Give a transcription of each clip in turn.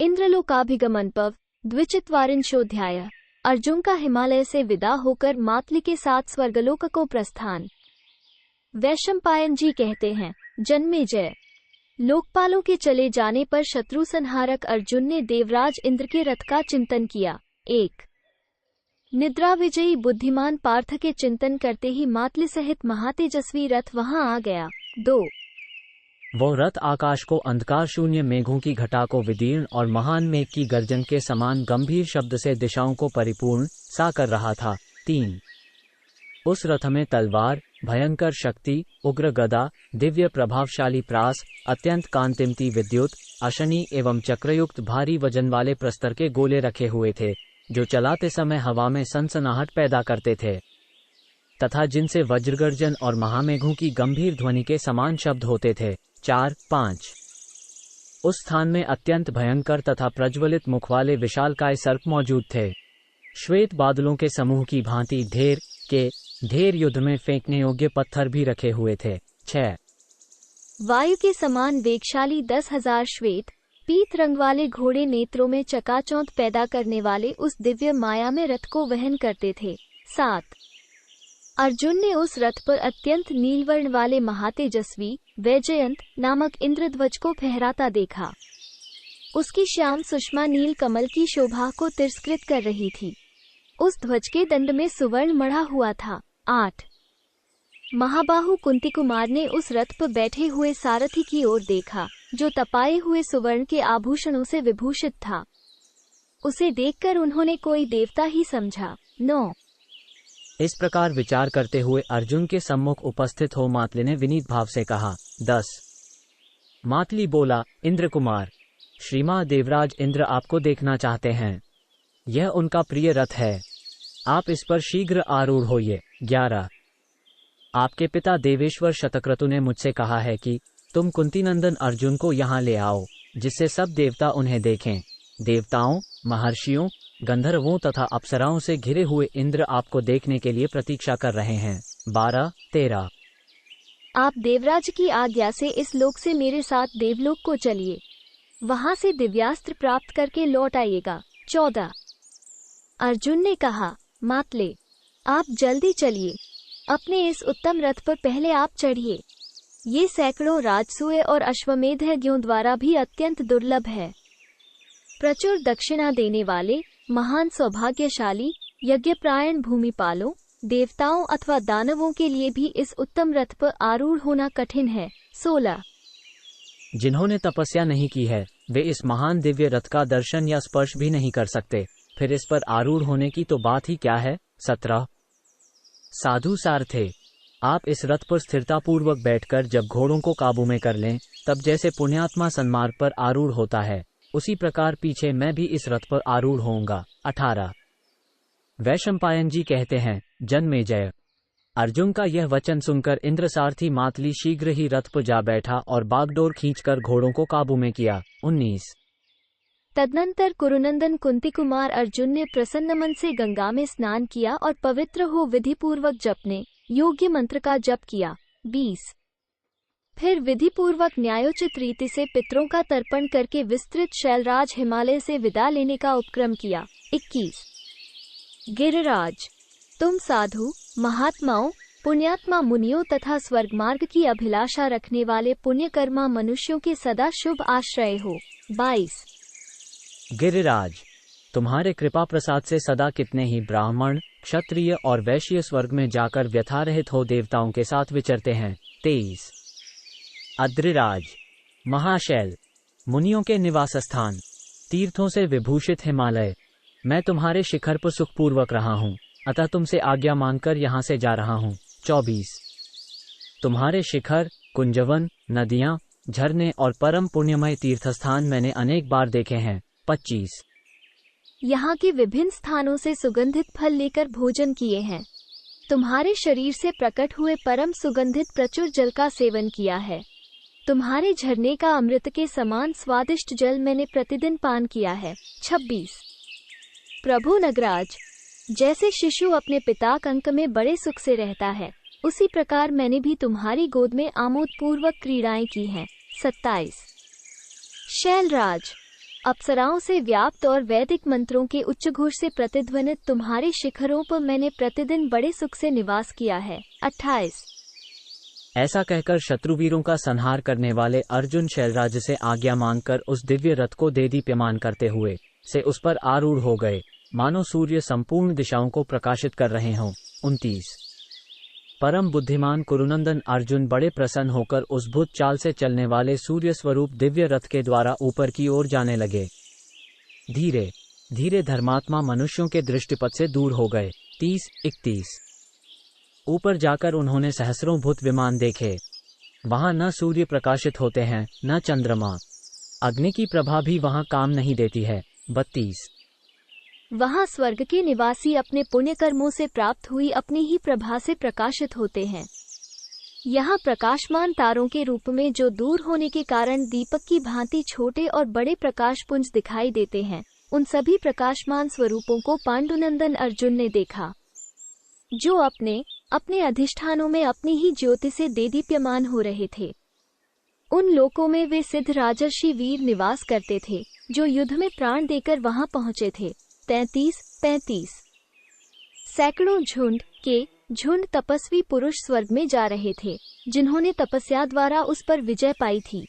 इंद्रलोकाभिगमनपव 24 अर्जुन का हिमालय से विदा होकर मातली के साथ स्वर्गलोक को प्रस्थान। वैशंपायन जी कहते हैं, जन्मेजय, लोकपालों के चले जाने पर शत्रु संहारक अर्जुन ने देवराज इंद्र के रथ का चिंतन किया। 1. निद्रा विजयी बुद्धिमान पार्थ के चिंतन करते ही मातली सहित महातेजस्वी रथ वहां आ गया। 2. वो रथ आकाश को अंधकार शून्य मेघों की घटा को विदीर्ण और महान मेघ की गर्जन के समान गंभीर शब्द से दिशाओं को परिपूर्ण सा कर रहा था। 3. उस रथ में तलवार, भयंकर शक्ति, उग्र गदा, दिव्य प्रभावशाली प्रास, अत्यंत कांतिमती विद्युत, अशनि एवं चक्रयुक्त भारी वजन वाले प्रस्तर के गोले रखे हुए थे, जो चलाते समय हवा में सनसनाहट पैदा करते थे तथा जिनसे वज्रगर्जन और महामेघों की गंभीर ध्वनि के समान शब्द होते थे। 4. 5. उस स्थान में अत्यंत भयंकर तथा प्रज्वलित मुख वाले विशालकाय सर्प मौजूद थे। श्वेत बादलों के समूह की भांति ढेर युद्ध में फेंकने योग्य पत्थर भी रखे हुए थे। 6. वायु के समान वेगशाली 10,000 श्वेत पीत रंग वाले घोड़े नेत्रों में चकाचौंध पैदा करने वाले उस दिव्य माया में रथ को वहन करते थे। 7. अर्जुन ने उस रथ पर अत्यंत नीलवर्ण वाले महातेजस्वी वैजयंत नामक इंद्रध्वज को फहराता देखा। उसकी श्याम सुषमा नील कमल की शोभा को तिरस्कृत कर रही थी। उस ध्वज के दंड में सुवर्ण मढ़ा हुआ था। 8. महाबाहु कुंती कुमार ने उस रथ पर बैठे हुए सारथी की ओर देखा, जो तपाए हुए सुवर्ण के आभूषणों से विभूषित था। उसे देखकर उन्होंने कोई देवता ही समझा। 9. इस प्रकार विचार करते हुए अर्जुन के सम्मुख उपस्थित हो मातली ने विनीत भाव से कहा। 10. मातली बोला, इंद्र कुमार, श्रीमान देवराज इंद्र आपको देखना चाहते हैं। यह उनका प्रिय रथ है, आप इस पर शीघ्र आरूढ़ होइए। 11. आपके पिता देवेश्वर शतक्रतु ने मुझसे कहा है कि तुम कुंतीनंदन अर्जुन को यहाँ ले आओ, जिससे सब देवता उन्हें देखें। देवताओं, महर्षियों, गंधर्वों तथा अप्सराओं से घिरे हुए इंद्र आपको देखने के लिए प्रतीक्षा कर रहे हैं। 12. 13. आप देवराज की आज्ञा से इस लोक से मेरे साथ देवलोक को चलिए, वहां से दिव्यास्त्र प्राप्त करके लौट आइएगा। 14. अर्जुन ने कहा, मातले, आप जल्दी चलिए, अपने इस उत्तम रथ पर पहले आप चढ़िए। ये सैकड़ों राजसूय और अश्वमेध यज्ञों द्वारा भी अत्यंत दुर्लभ है। प्रचुर दक्षिणा देने वाले महान सौभाग्यशाली यज्ञप्रायण भूमिपालों, देवताओं अथवा दानवों के लिए भी इस उत्तम रथ पर आरूढ़ होना कठिन है। 16. जिन्होंने तपस्या नहीं की है, वे इस महान दिव्य रथ का दर्शन या स्पर्श भी नहीं कर सकते, फिर इस पर आरूढ़ होने की तो बात ही क्या है। 17. साधु सारथे, आप इस रथ पर स्थिरतापूर्वक बैठकर जब घोड़ों को काबू में कर लें, तब जैसे पुण्यात्मा सन्मार्ग पर आरूढ़ होता है, उसी प्रकार पीछे मैं भी इस रथ पर आरूढ़ होऊंगा। 18. वैशंपायन जी कहते हैं, जन्मेजय, अर्जुन का यह वचन सुनकर इंद्रसारथी मातली शीघ्र ही रथ पर जा बैठा और बागडोर खींचकर घोड़ों को काबू में किया। 19. तदनंतर कुरुनंदन कुंती कुमार अर्जुन ने प्रसन्न मन से गंगा में स्नान किया और पवित्र हो विधि पूर्वक जपने योग्य मंत्र का जप किया। 20. फिर विधि पूर्वक न्यायोचित रीति से पितरों का तर्पण करके विस्तृत शैलराज हिमालय से विदा लेने का उपक्रम किया। 21. गिरिराज, तुम साधु, महात्माओं, पुण्यात्मा मुनियों तथा स्वर्ग मार्ग की अभिलाषा रखने वाले पुण्यकर्मा मनुष्यों के सदा शुभ आश्रय हो। 22. गिरिराज, तुम्हारे कृपा प्रसाद से सदा कितने ही ब्राह्मण, क्षत्रिय और वैश्य स्वर्ग में जाकर व्यथारहित हो देवताओं के साथ विचरते हैं। 23. अद्रिराज, महाशैल, मुनियों के निवास स्थान, तीर्थों से विभूषित हिमालय, मैं तुम्हारे शिखर पर सुखपूर्वक रहा हूँ, अतः तुमसे आज्ञा मांगकर यहाँ से जा रहा हूँ। 24. तुम्हारे शिखर, कुंजवन, नदियाँ, झरने और परम पुण्यमय तीर्थस्थान मैंने अनेक बार देखे हैं। 25. यहाँ के विभिन्न स्थानों से सुगंधित फल लेकर भोजन किए हैं। तुम्हारे शरीर से प्रकट हुए परम सुगंधित प्रचुर जल का सेवन किया है। तुम्हारे झरने का अमृत के समान स्वादिष्ट जल मैंने प्रतिदिन पान किया है। 26. प्रभु नगराज, जैसे शिशु अपने पिता कंक में बड़े सुख से रहता है, उसी प्रकार मैंने भी तुम्हारी गोद में आमोद पूर्वक क्रीड़ाएं की हैं। 27. शैलराज, अप्सराओं से व्याप्त और वैदिक मंत्रों के उच्चघोष से प्रतिध्वनित तुम्हारे शिखरों पर मैंने प्रतिदिन बड़े सुख से निवास किया है। 28। ऐसा कहकर शत्रुवीरों का संहार करने वाले अर्जुन शैलराज से आज्ञा मांगकर उस दिव्य रथ को देदीप्यमान करते हुए से उस पर आरूढ़ हो गए, मानो सूर्य संपूर्ण दिशाओं को प्रकाशित कर रहे हों। 29। परम बुद्धिमान कुरुनंदन अर्जुन बड़े प्रसन्न होकर उस भूत चाल से चलने वाले सूर्य स्वरूप दिव्य रथ के द्वारा ऊपर की ओर जाने लगे। धीरे धीरे धर्मात्मा मनुष्यों के दृष्टिपथ से दूर हो गए। 30-31। ऊपर जाकर उन्होंने सहस्रों भूत विमान देखे। वहां न सूर्य प्रकाशित होते हैं, न चंद्रमा, अग्नि की प्रभा भी वहां काम नहीं देती है। 32। वहां स्वर्ग के निवासी अपने पुण्य कर्मों से प्राप्त हुई अपनी ही प्रभा से प्रकाशित होते हैं। यहाँ प्रकाशमान तारों के रूप में जो दूर होने के कारण दीपक की भांति छोटे और बड़े प्रकाशपुंज दिखाई देते हैं, उन सभी प्रकाशमान स्वरूपों को पांडुनंदन अर्जुन ने देखा, जो अपने अपने अधिष्ठानों में अपनी ही ज्योति से देदीप्यमान हो रहे थे। उन लोकों में वे सिद्ध राजर्षि वीर निवास करते थे, जो युद्ध में प्राण देकर वहां पहुंचे थे। 33-35। सैकड़ों झुंड तपस्वी पुरुष स्वर्ग में जा रहे थे, जिन्होंने तपस्या द्वारा उस पर विजय पाई थी।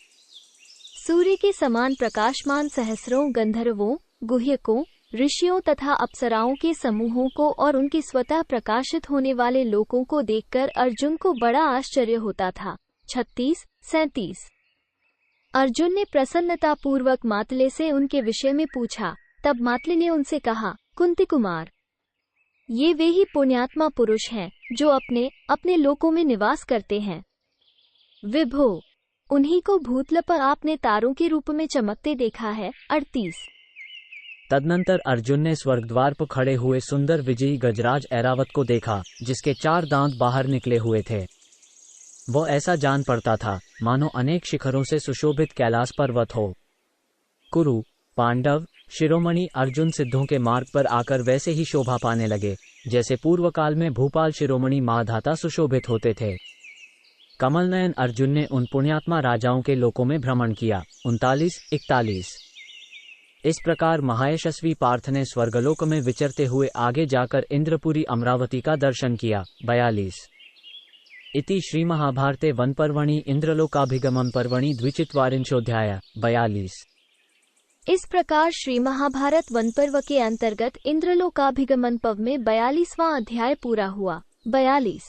सूर्य के समान प्रकाशमान सहस्रों गंधर्वों, गुह्यकों, ऋषियों तथा अप्सराओं के समूहों को और उनके स्वतः प्रकाशित होने वाले लोकों को देखकर अर्जुन को बड़ा आश्चर्य होता था। 36-37। अर्जुन ने प्रसन्नता पूर्वक मातले से उनके विषय में पूछा। तब मातले ने उनसे कहा, कुंती कुमार, ये वे ही पुण्यात्मा पुरुष हैं जो अपने अपने लोकों में निवास करते हैं। विभो, उन्हीं को भूतल पर आपने तारों के रूप में चमकते देखा है। 38। तदनंतर अर्जुन ने स्वर्गद्वार पर खड़े हुए सुंदर विजयी गजराज ऐरावत को देखा, जिसके 4 दांत बाहर निकले हुए थे। वो ऐसा जान पड़ता था मानो अनेक शिखरों से सुशोभित कैलाश पर्वत हो। कुरु, पांडव, शिरोमणि अर्जुन सिद्धों के मार्ग पर आकर वैसे ही शोभा पाने लगे, जैसे पूर्व काल में भूपाल शिरोमणि महाधाता सुशोभित होते थे। कमलनयन अर्जुन ने उन पुण्यात्मा राजाओं के लोकों में भ्रमण किया। 39-41। इस प्रकार महायशस्वी पार्थ ने स्वर्गलोक में विचरते हुए आगे जाकर इंद्रपुरी अमरावती का दर्शन किया। 42। इति श्री महाभारते वन पर्वणि इंद्रलोकाभिगमन पर्वणि द्विचत्वारिंशोऽध्यायः। 42। इस प्रकार श्री महाभारत वन पर्व के अंतर्गत इंद्रलोकाभिगमन पर्व में 42वां अध्याय पूरा हुआ। 42।